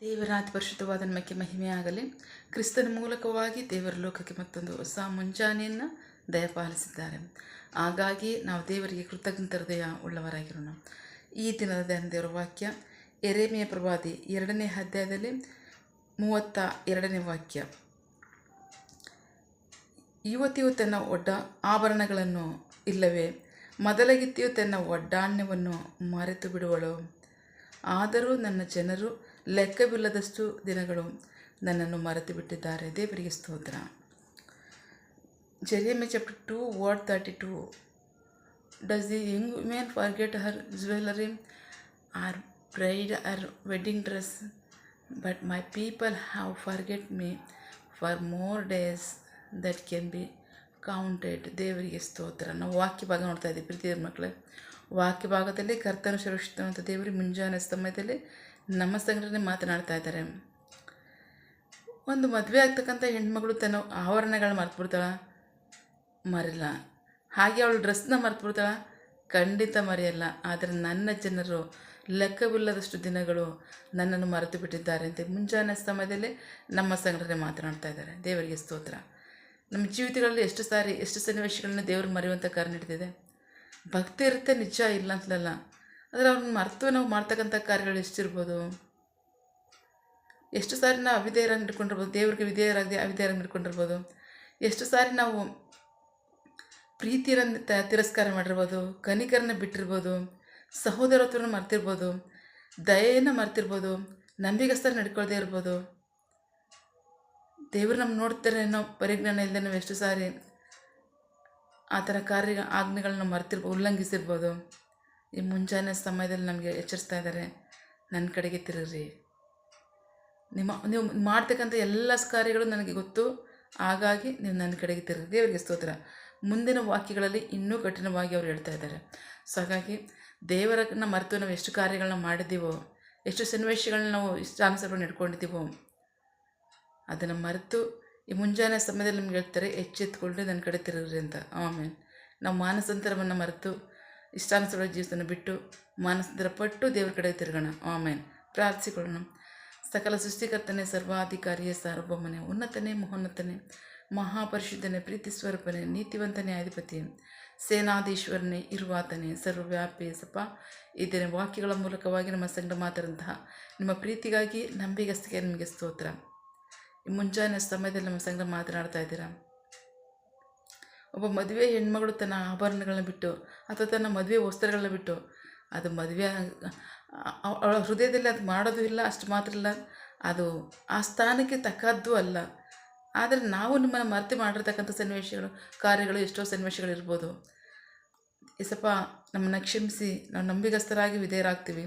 ದೇವರ ಅತಿ ಪರಿಶುದ್ಧವಾದ ನಮಗೆ ಮಹಿಮೆಯಾಗಲಿ. ಕ್ರಿಸ್ತನ ಮೂಲಕವಾಗಿ ದೇವರ ಲೋಕಕ್ಕೆ ಮತ್ತೊಂದು ಹೊಸ ಮುಂಜಾನೆಯನ್ನು ದಯಪಾಲಿಸಿದ್ದಾರೆ. ಹಾಗಾಗಿ ನಾವು ದೇವರಿಗೆ ಕೃತಜ್ಞತ ಹೃದಯ ಉಳ್ಳವರಾಗಿರೋಣ. ಈ ದಿನದ ದೇವರ ವಾಕ್ಯ ಯೆರೆಮೀಯ ಪ್ರವಾದಿ 2ನೇ ಅಧ್ಯಾಯದಲ್ಲಿ 32ನೇ ವಾಕ್ಯ. ಯುವತಿಯು ತನ್ನ ಆಭರಣಗಳನ್ನು ಇಲ್ಲವೇ ಮೊದಲಗಿತ್ತಿಯು ತನ್ನ ಒಡ್ಡಾಣ್ಯವನ್ನು ಮರೆತು ಬಿಡುವಳು. ಆದರೂ ನನ್ನ ಜನರು ಲೆಕ್ಕವಿಲ್ಲದಷ್ಟು ದಿನಗಳು ನನ್ನನ್ನು ಮರೆತು ಬಿಟ್ಟಿದ್ದಾರೆ. ದೇವರಿಗೆ ಸ್ತೋತ್ರ. Jeremiah chapter 2 word 32. Does the young woman forget her jewelry, her bride, her wedding dress? But my people have forget me for more days that can be counted. ದೇವರಿಗೆ ಸ್ತೋತ್ರ. ನಾವು ವಾಕ್ಯ ಭಾಗ ನೋಡ್ತಾ ಇದ್ದೀವಿ ಪ್ರೀತಿಯ ಮಕ್ಕಳೇ. ವಾಕ್ಯ ಭಾಗದಲ್ಲಿ ಕರ್ತನ ಸುರಕ್ಷಿತ ದೇವರಿಗೆ ಮುಂಜಾನೆ ಸಮಯದಲ್ಲಿ ನಮ್ಮ ಸಂಘಟನೆ ಮಾತನಾಡ್ತಾ ಇದ್ದಾರೆ. ಒಂದು ಮದುವೆ ಆಗ್ತಕ್ಕಂಥ ಹೆಣ್ಮಗಳು ತನ್ನ ಆಭರಣಗಳನ್ನ ಮರೆತುಬಿಡ್ತಾಳ? ಮರಿಲ್ಲ. ಹಾಗೆ ಅವಳು ಡ್ರೆಸ್ನ ಮರೆತುಬಿಡ್ತಾಳ? ಖಂಡಿತ ಮರೆಯಲ್ಲ. ಆದರೆ ನನ್ನ ಜನರು ಲೆಕ್ಕವಿಲ್ಲದಷ್ಟು ದಿನಗಳು ನನ್ನನ್ನು ಮರೆತು ಬಿಟ್ಟಿದ್ದಾರೆ ಅಂತ ಮುಂಜಾನೆ ಸಮಯದಲ್ಲಿ ನಮ್ಮ ಸಂಘಟನೆ ಮಾತನಾಡ್ತಾ ಇದ್ದಾರೆ. ದೇವರಿಗೆ ಸ್ತೋತ್ರ. ನಮ್ಮ ಜೀವಿತಗಳಲ್ಲಿ ಎಷ್ಟು ಸನ್ನಿವೇಶಗಳನ್ನ ದೇವರು ಮರೆಯುವಂಥ ಕಾರಣ ಹಿಡಿದಿದೆ. ಭಕ್ತಿ ಇರುತ್ತೆ, ನಿಜ ಇಲ್ಲ ಅಂತಲಲ್ಲ. ಆದರೆ ಅವ್ರನ್ನ ಮರೆತು ನಾವು ಮಾಡ್ತಕ್ಕಂಥ ಕಾರ್ಯಗಳು ಎಷ್ಟಿರ್ಬೋದು. ಎಷ್ಟು ಸಾರಿ ನಾವು ಅವಿಧೇಯರಾಗಿ ಹಿಡ್ಕೊಂಡಿರ್ಬೋದು, ದೇವ್ರಿಗೆ ವಿಧೇಯರಾಗದೆ ಅವಿಧೇಯರಾಗಿ ಹಿಡ್ಕೊಂಡಿರ್ಬೋದು. ಎಷ್ಟು ಸಾರಿ ನಾವು ಪ್ರೀತಿಯನ್ನು ತಿರಸ್ಕಾರ ಮಾಡಿರ್ಬೋದು, ಕನಿಕರನ್ನ ಬಿಟ್ಟಿರ್ಬೋದು, ಸಹೋದರತ್ವನ ಮರ್ತಿರ್ಬೋದು, ದಯೆಯನ್ನು ಮರ್ತಿರ್ಬೋದು, ನಂಬಿಗಸ್ತರ ನಡ್ಕೊಳ್ದೇ ಇರ್ಬೋದು. ದೇವರು ನಮ್ಮ ನೋಡ್ತಾರೆ ಅನ್ನೋ ಪರಿಜ್ಞಾನ ಇಲ್ಲದೆ ನಾವು ಎಷ್ಟು ಸಾರಿ ಆ ಥರ ಆಜ್ಞೆಗಳನ್ನ ಉಲ್ಲಂಘಿಸಿರ್ಬೋದು. ಈ ಮುಂಜಾನೆ ಸಮಯದಲ್ಲಿ ನಮಗೆ ಎಚ್ಚರಿಸ್ತಾ ಇದ್ದಾರೆ, ನನ್ನ ಕಡೆಗೆ ತಿರುಗ್ರಿ. ನೀವು ಮಾಡ್ತಕ್ಕಂಥ ಎಲ್ಲ ಕಾರ್ಯಗಳು ನನಗೆ ಗೊತ್ತು, ಹಾಗಾಗಿ ನೀವು ನನ್ನ ಕಡೆಗೆ ತಿರುಗಿ. ದೇವರಿಗೆ ಸ್ತೋತ್ರ. ಮುಂದಿನ ವಾಕ್ಯಗಳಲ್ಲಿ ಇನ್ನೂ ಕಠಿಣವಾಗಿ ಅವರು ಹೇಳ್ತಾ ಇದ್ದಾರೆ. ಸೊ ಹಾಗಾಗಿ ದೇವರನ್ನ ಮರೆತು ನಾವು ಎಷ್ಟು ಕಾರ್ಯಗಳನ್ನ ಮಾಡಿದ್ದೀವೋ, ಎಷ್ಟು ಸನ್ನಿವೇಶಗಳನ್ನ ನಾವು ಇಷ್ಟಾನುಸಾರವಾಗಿ ನಡ್ಕೊಂಡಿದ್ದೀವೋ, ಅದನ್ನು ಮರೆತು ಈ ಮುಂಜಾನೆ ಸಮಯದಲ್ಲಿ ನಮ್ಗೆ ಹೇಳ್ತಾರೆ, ಎಚ್ಚೆತ್ಕೊಂಡು ನನ್ನ ಕಡೆ ತಿರುಗ್ರಿ ಅಂತ. ಆಮೇಲೆ ನಾವು ಮಾನಸಾಂತರವನ್ನು ಮರೆತು ಇಷ್ಟಾನುಸಾರ ಜೀವಿತನ ಬಿಟ್ಟು ಮಾನಸಾಂತರ ಪಟ್ಟು ದೇವರ ಕಡೆ ತಿರುಗೋಣ. ಆಮೇಲೆ ಪ್ರಾರ್ಥಿಸಿಕೊಳ್ಳೋಣ. ಸಕಲ ಸೃಷ್ಟಿಕರ್ತನೇ, ಸರ್ವಾಧಿಕಾರಿಯೇ, ಸಾರ್ವಭೌಮನೇ, ಉನ್ನತನೇ, ಮಹೋನ್ನತನೇ, ಮಹಾಪರಿಶುದ್ಧನೇ, ಪ್ರೀತಿ ಸ್ವರೂಪನೇ, ನೀತಿವಂತನೇ, ಅಧಿಪತಿ, ಸೇನಾಧೀಶ್ವರನೇ, ಇರುವಾತನೇ, ಸರ್ವವ್ಯಾಪಿ ಸಪ. ಇದರ ವಾಕ್ಯಗಳ ಮೂಲಕವಾಗಿ ನಮ್ಮ ಸಂಗಡ ಮಾತಾದಂತಹ ನಿಮ್ಮ ಪ್ರೀತಿಗಾಗಿ ನಂಬಿಗಸ್ತಿಗೆ ನಿಮಗೆ ಸ್ತೋತ್ರ. ಈ ಮುಂಜಾನೆ ಸಮಯದಲ್ಲಿ ನಮ್ಮ ಸಂಗಡ ಮಾತನಾಡ್ತಾ ಇದ್ದೀರಾ. ಒಬ್ಬ ಮದುವೆ ಹೆಣ್ಮಗಳು ತನ್ನ ಆಭರಣಗಳನ್ನ ಬಿಟ್ಟು ಅಥವಾ ತನ್ನ ಮದುವೆ ವಸ್ತ್ರಗಳನ್ನ ಬಿಟ್ಟು, ಅದು ಮದುವೆ ಅವಳ ಹೃದಯದಲ್ಲಿ ಅದು ಮಾಡೋದು ಇಲ್ಲ, ಅಷ್ಟು ಮಾತ್ರ ಇಲ್ಲ, ಅದು ಆ ಸ್ಥಾನಕ್ಕೆ ತಕ್ಕದ್ದು ಅಲ್ಲ. ಆದರೆ ನಾವು ನಿಮ್ಮನ್ನು ಮರೆತು ಮಾಡಿರ್ತಕ್ಕಂಥ ಸನ್ನಿವೇಶಗಳು, ಕಾರ್ಯಗಳು, ಎಷ್ಟೋ ಸನ್ನಿವೇಶಗಳಿರ್ಬೋದು. ಸ್ವಲ್ಪ ನಮ್ಮನ್ನು ಕ್ಷಮಿಸಿ, ನಾವು ನಂಬಿಗಸ್ತರಾಗಿ ವಿಧೇಯರಾಗ್ತೀವಿ.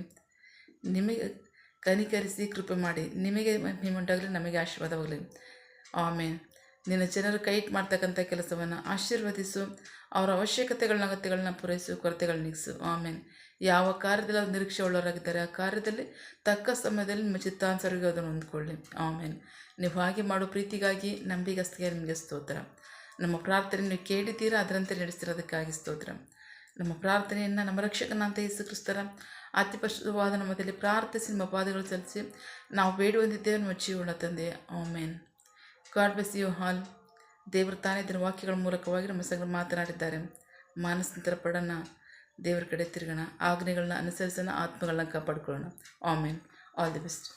ನಿಮಗೆ ಕನಿಕರಿಸಿ ಕೃಪೆ ಮಾಡಿ, ನಿಮಗೆ ಮಹಿಮೆಯುಂಟಾಗಲಿ, ನಮಗೆ ಆಶೀರ್ವಾದವಾಗಲಿ. ಆಮೇಲೆ ನಿನ್ನ ಜನರು ಕೈಟ್ ಮಾಡ್ತಕ್ಕಂಥ ಕೆಲಸವನ್ನು ಆಶೀರ್ವದಿಸು, ಅವರ ಅಗತ್ಯಗಳನ್ನ ಪೂರೈಸು, ಕೊರತೆಗಳನ್ನ ನೀಗಿಸು. ಆಮೇಲೆ ಯಾವ ಕಾರ್ಯದಲ್ಲಿ ಅವ್ರು ನಿರೀಕ್ಷೆ ಉಳ್ಳವರಾಗಿದ್ದಾರೆ, ಆ ಕಾರ್ಯದಲ್ಲಿ ತಕ್ಕ ಸಮಯದಲ್ಲಿ ನಿಮ್ಮ ಚಿತ್ತಾನುಸಾರವಾಗಿ ಅದನ್ನು ಹೊಂದ್ಕೊಳ್ಳಿ. ಆಮೇಲೆ ನೀವು ಹಾಗೆ ಮಾಡೋ ಪ್ರೀತಿಗಾಗಿ ನಂಬಿಗಸ್ತಿಗೆ ನಿಮಗೆ ಸ್ತೋತ್ರ. ನಮ್ಮ ಪ್ರಾರ್ಥನೆ ನೀವು ಕೇಳಿದ್ದೀರಾ, ಅದರಂತೆ ನಡೆಸ್ತಿರೋದಕ್ಕಾಗಿ ಸ್ತೋತ್ರ. ನಮ್ಮ ಪ್ರಾರ್ಥನೆಯನ್ನು ನಮ್ಮ ರಕ್ಷಕನಾಂತ ಯೇಸು ಕ್ರಿಸ್ತರ ಅತಿ ಪರಿಶುದ್ಧವಾದ ನಮ್ಮದಲ್ಲಿ ಪ್ರಾರ್ಥಿಸಿ ನಿಮ್ಮ ಪಾದಗಳು ಸಲ್ಲಿಸಿ ನಾವು ಬೇಡುವಂತಿದ್ದೇವೆ ನಮ್ಮ ಜೀವನ ತಂದೆ. Amen. God bless you all. ದೇವರು ತಾನೇ ಇದರ ವಾಕ್ಯಗಳ ಮೂಲಕವಾಗಿ ನಮ್ಮ ಸಂಗಡ ಮಾತನಾಡಿದ್ದಾರೆ. ಮಾನಸಾಂತರ ಪಡೋಣ, ದೇವರ ಕಡೆ ತಿರುಗೋಣ, ಆಜ್ಞೆಗಳನ್ನ ಅನುಸರಿಸೋಣ, ಆತ್ಮಗಳನ್ನ ಕಾಪಾಡ್ಕೊಳ್ಳೋಣ. ಆಮೇನ್. All the best.